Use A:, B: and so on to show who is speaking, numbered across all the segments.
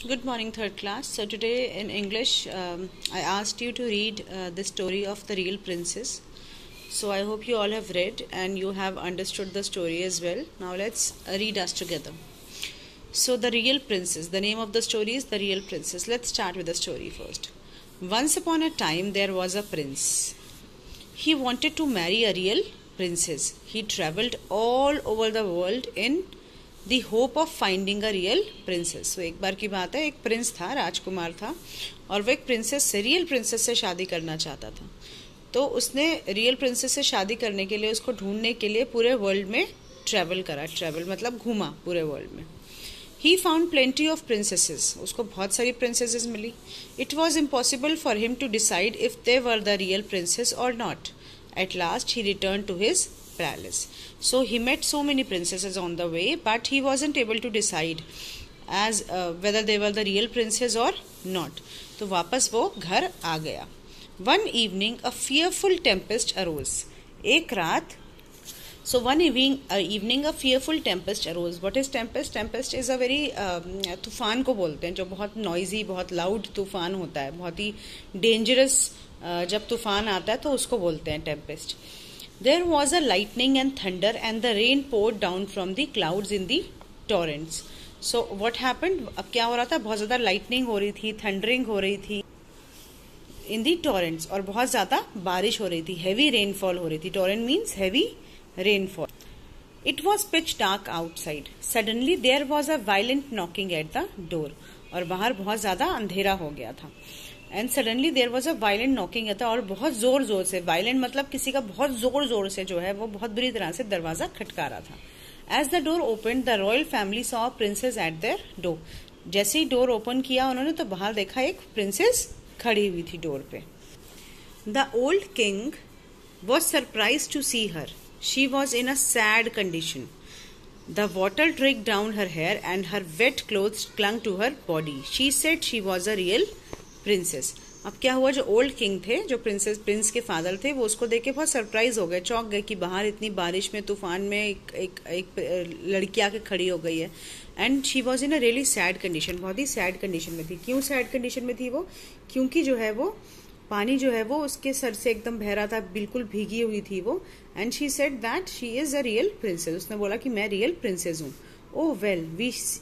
A: Good morning, third class. So, today in English, I asked you to read the story of the real princess. So, I hope you all have read and you have understood the story as well. Now, let's read us together. So, the real princess, the name of the story is The Real Princess. Let's start with the story first. Once upon a time, there was a prince. He wanted to marry a real princess. He traveled all over the world in the hope of finding a real princess. तो एक बार की बात है, एक Prince था, राजकुमार था, और वो एक प्रिंसेस से, रियल प्रिंसेस से शादी करना चाहता था। तो उसने रियल प्रिंसेस से शादी करने के लिए, उसको ढूंढने के लिए पूरे वर्ल्ड में ट्रैवल करा। ट्रैवल मतलब घूमा पूरे वर्ल्ड में। He found plenty of princesses, उसको बहुत सारी प्रिंसेसेस मिली। It was impossible for him to decide if they were the real princess और not. At last he return to his palace. So he met so many princesses on the way, but he wasn't able to decide as whether they were the real princess or not. तो वापस वो घर आ गया। One evening a fearful tempest arose. एक रात, so one evening a fearful tempest arose. What is tempest? Tempest is a very तूफान को बोलते हैं, जो बहुत noisy, बहुत loud तूफान होता है, बहुत ही dangerous जब तूफान आता है तो उसको बोलते हैं tempest. There was a lightning and thunder and the rain poured down from the clouds in the torrents. So what happened? अब क्या हो रहा था? बहुत ज़्यादा lightning हो रही थी, thundering हो रही थी in the torrents, और बहुत ज़्यादा बारिश हो रही थी, heavy rainfall हो रही थी. Torrent means heavy rainfall. It was pitch dark outside. Suddenly there was a violent knocking at the door. और बाहर बहुत ज़्यादा अंधेरा हो गया था. And suddenly there was a violent knocking था, और बहुत जोर जोर से, वायलेंट मतलब किसी का बहुत जोर जोर से जो है वो बहुत बुरी तरह से दरवाजा खटका रहा था। As the door open the royal family saw princess at their door. जैसे ही डोर ओपन किया उन्होंने तो बाहर देखा एक प्रिंसेस खड़ी हुई थी डोर पे। The old king was surprise to see her. She was in a sad condition. The water drip down her hair and her wet clothes clung to her body. She said she was a real princess. अब क्या हुआ, जो old king थे, जो Prince के father थे, वो उसको देख के बहुत सरप्राइज हो गए, चौंक गए कि बाहर इतनी बारिश में, तूफान में एक लड़की आके खड़ी हो गई है। And she was in a really sad condition, बहुत ही सैड कंडीशन में थी। क्यों सैड कंडीशन में थी वो? क्योंकि जो है वो पानी जो है वो उसके सर से एकदम बह रहा था, बिल्कुल भीगी हुई थी वो। And she said that she is a real princess. उसने बोला कि मैं रियल प्रिंसेस हूँ। Oh well,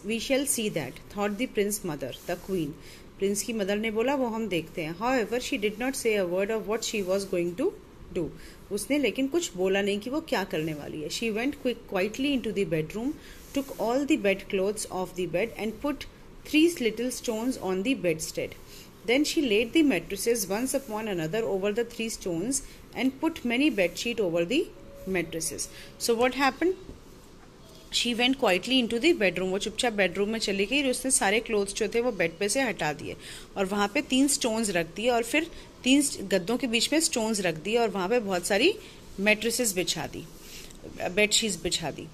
A: we shall see that, thought the prince mother, the queen. Prince की मदर ने बोला वो हम देखते हैं। However she did not say a word of what she was going to do. उसने लेकिन कुछ बोला नहीं कि वो क्या करने वाली है। She went quietly into the bedroom, took all the bed clothes off the bed and put 3 little stones on the bedstead. Then she laid the mattresses once upon another over the 3 stones and put many bedsheet over the mattresses. So what happened? She went quietly into the bedroom. वो चुपचाप bedroom में चली गई और उसने सारे clothes जो थे वो बेड पे से हटा दिए और वहां पे 3 स्टोन्स रख दिए और फिर 3 गद्दों के बीच में स्टोन्स रख दिए और वहां पे बहुत सारी मैट्रेसेस बिछा दी, बेडशीट्स बिछा दी।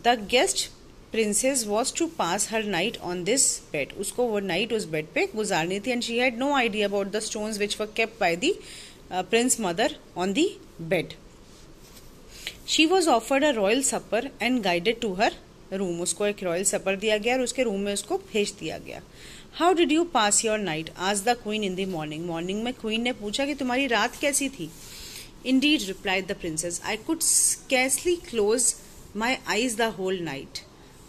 A: The guest princess was to pass her night on this bed. उसको वो नाइट उस बेड पे गुजारनी थी। And she had no idea about the stones which were kept by the prince mother on the bed. She was offered a royal supper and guided to her room. उसको एक royal सपर दिया गया और उसके room में उसको भेज दिया गया। How did you pass your night? Asked the queen in the morning. Morning में क्वीन ने पूछा कि तुम्हारी रात कैसी थी? Indeed, replied the princess, I could scarcely close my eyes the whole night.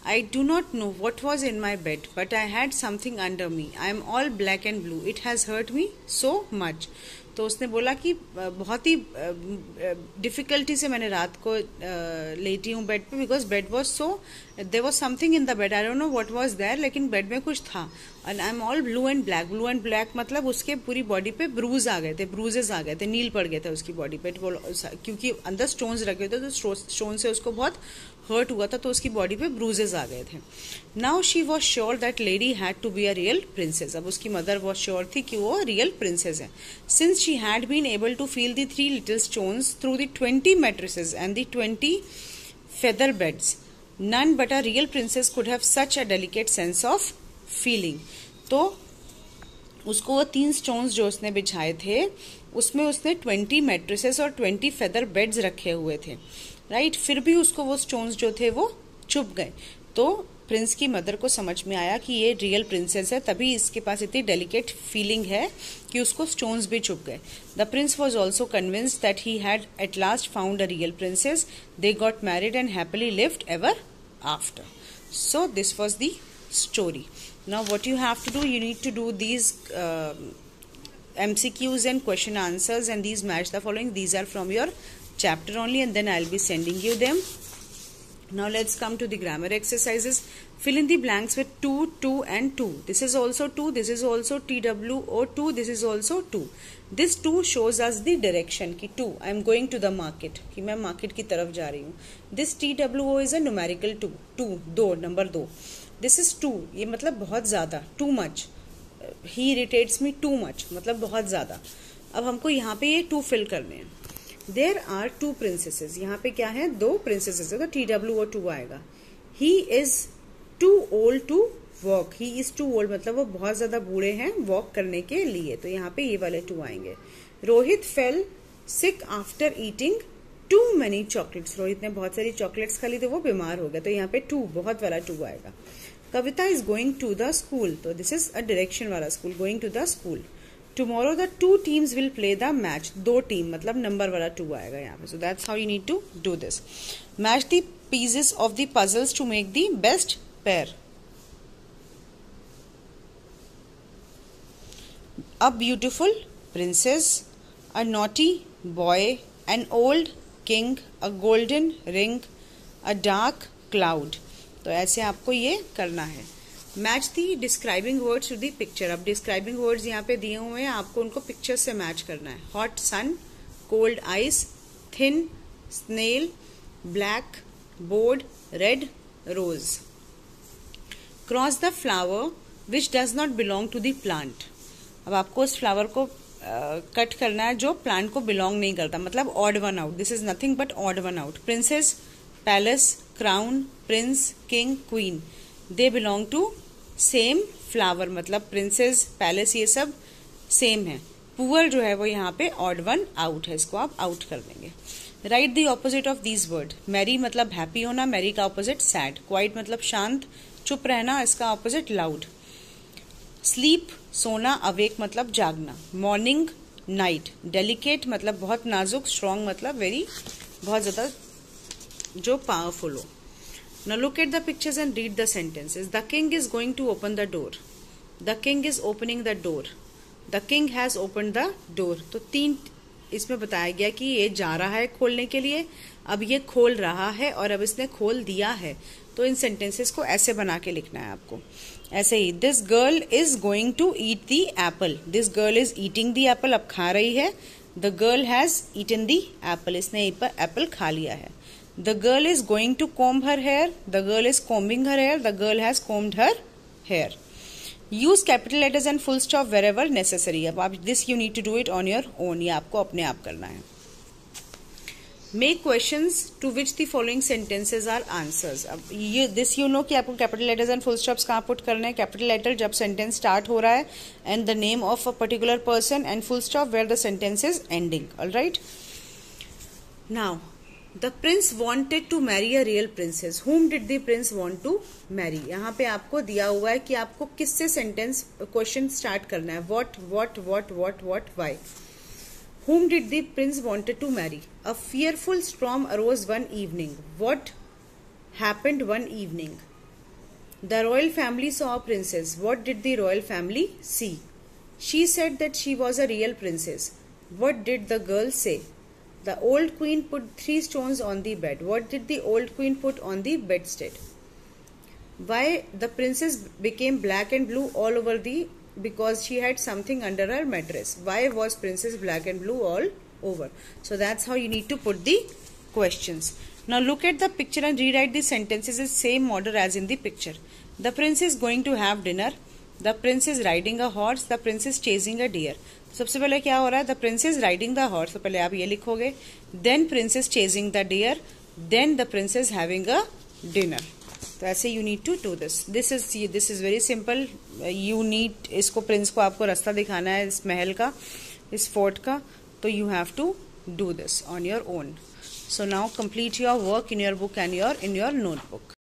A: I do not know what was in my bed, but I had something under me. I am all black and blue. It has hurt me so much. तो उसने बोला कि बहुत ही difficulty से मैंने रात को लेटी हूँ बेड पे, because bed was so, there was something in the bed, I don't know what was there, लेकिन बेड में कुछ था। And I am all blue and black. Blue and black मतलब उसके पूरी बॉडी पे ब्रूज आ गए थे, ब्रूजेस आ गए थे, नील पड़ गए थे उसकी बॉडी पे, क्योंकि अंदर स्टोन्स रखे थे तो स्टोन से उसको बहुत हर्ट हुआ था, तो उसकी बॉडी पे ब्रूजेस आ गए थे। Now she was sure that lady had to be a real princess. अब उसकी मदर वॉज श्योर थी कि वो रियल प्रिंसेस है। Since she had been able to feel the 3 little stones through the 20 mattresses and the 20 feather beds, none but a real princess could have such a delicate sense of feeling. तो उसको वो 3 stones जो उसने बिछाए थे उसमें उसने 20 mattresses और 20 फेदर बेड्स रखे हुए थे, राइट। फिर भी उसको वो स्टोन्स जो थे वो चुभ गए। तो प्रिंस की मदर को समझ में आया कि ये रियल प्रिंसेस है, तभी इसके पास इतनी डेलिकेट फीलिंग है कि उसको स्टोन्स भी चुभ गए. The Prince was also convinced that he had at last found a real princess. They got married and happily lived ever after. So this was the story. Now what you have to do, you need to do these MCQs and question answers, and these match the following. These are from your chapter only, and then I'll be sending you them. Now let's come to the grammar exercises. Fill in the blanks with 2, 2 and 2. This is also 2, this is also TWO2, this is also 2. This 2 shows us the direction कि 2, I am going to the market, कि मैं market की तरफ जा रही हूँ. This TWO is a numerical 2, 2, 2, number 2. This is 2, ये मतलब बहुत ज़्यादा, too much. He irritates me too much, मतलब बहुत ज़्यादा. अब हमको यहाँ पे ये 2 fill करने हैं. There are 2 princesses. यहाँ पे क्या है, 2 princesses है, तो TWO2 आएगा. He is too old to walk. He is too old मतलब वो बहुत ज्यादा बूढ़े हैं वॉक करने के लिए, तो यहाँ पे ये वाले 2 आएंगे. Rohit fell sick after eating too many chocolates. Rohit ने बहुत सारी चॉकलेट्स खा ली तो वो बीमार हो गया, तो यहाँ पे 2 बहुत वाला 2 आएगा. कविता is going to the school. तो this is a direction वाला school, going to the school. Tomorrow the 2 teams will play the match. 2 team मतलब नंबर वाला 2 आएगा यहाँ पे. So that's how you need to do this. Match the pieces of the puzzles to make the best pair. A beautiful princess, a naughty boy, an old king, a golden ring, a dark cloud. तो ऐसे आपको ये करना है. Match the describing words to the picture. अब describing words यहाँ पे दिए हुए हैं, आपको उनको पिक्चर से मैच करना है. Hot sun, cold ice, thin snail, black board, red rose. Cross the flower which does not belong to the plant. अब आपको उस फ्लावर को कट करना है जो प्लांट को बिलोंग नहीं करता, मतलब odd one out. This is nothing but odd one out. Princess, palace, crown, prince, king, queen, they belong to same flower, मतलब प्रिंसेस, पैलेस ये सब सेम है. पुअर जो है वो यहाँ पे ऑड वन आउट है, इसको आप आउट कर देंगे. Write the opposite of these word. Merry मतलब हैप्पी होना, मैरी का ऑपोजिट सैड. क्वाइट मतलब शांत, चुप रहना, इसका ऑपोजिट लाउड. स्लीप सोना, अवेक मतलब जागना. Morning night. डेलिकेट मतलब बहुत नाजुक. स्ट्रॉन्ग मतलब वेरी बहुत ज्यादा जो पावरफुल हो. Now look at the pictures and read the sentences. The king is going to open the door. The king is opening the door. The king has opened the door. तो 3 इसमें बताया गया कि ये जा रहा है खोलने के लिए, अब ये खोल रहा है और अब इसने खोल दिया है. तो इन सेंटेंसेस को ऐसे बना के लिखना है आपको. ऐसे ही, this girl is going to eat the apple. This girl is eating the apple, अब खा रही है. The girl has eaten the apple, इसने एप्पल खा लिया है. The girl is going to comb her hair. The girl is combing her hair. The girl has combed her hair. Use capital letters and full stop wherever necessary. अब आप this you need to do it on your own. ये आपको अपने आप करना है. Make questions to which the following sentences are answers. अब ये this you know कि आपको capital letters and full stops कहाँ put करना है. Capital letter जब sentence start हो रहा है and the name of a particular person, and full stop where the sentence is ending. All right. Now. The prince wanted to marry a real princess. Whom did the prince want to marry? यहाँ पे आपको दिया हुआ है कि आपको किससे sentence question start करना है. what, why. Whom did the prince wanted to marry? A fearful storm arose one evening. What happened one evening? The royal family saw a princess. What did the royal family see? She said that she was a real princess. What did the girl say? The old queen put 3 stones on the bed. What did the old queen put on the bedstead? Why the princess became black and blue all over because she had something under her mattress. Why was princess black and blue all over? So that's how you need to put the questions. Now look at the picture and rewrite the sentences in same order as in the picture. The prince is going to have dinner. The prince is riding a horse. The prince is chasing a deer. सबसे पहले क्या हो रहा है, the prince is riding the horse, तो पहले आप ये लिखोगे. Then prince is chasing the deer. Then the prince is having a dinner. तो ऐसे you need to do this. This is very simple. You need इसको प्रिंस को आपको रास्ता दिखाना है इस महल का, इस फोर्ट का, तो you have to do this on your own. So now complete your work in your book and in your notebook.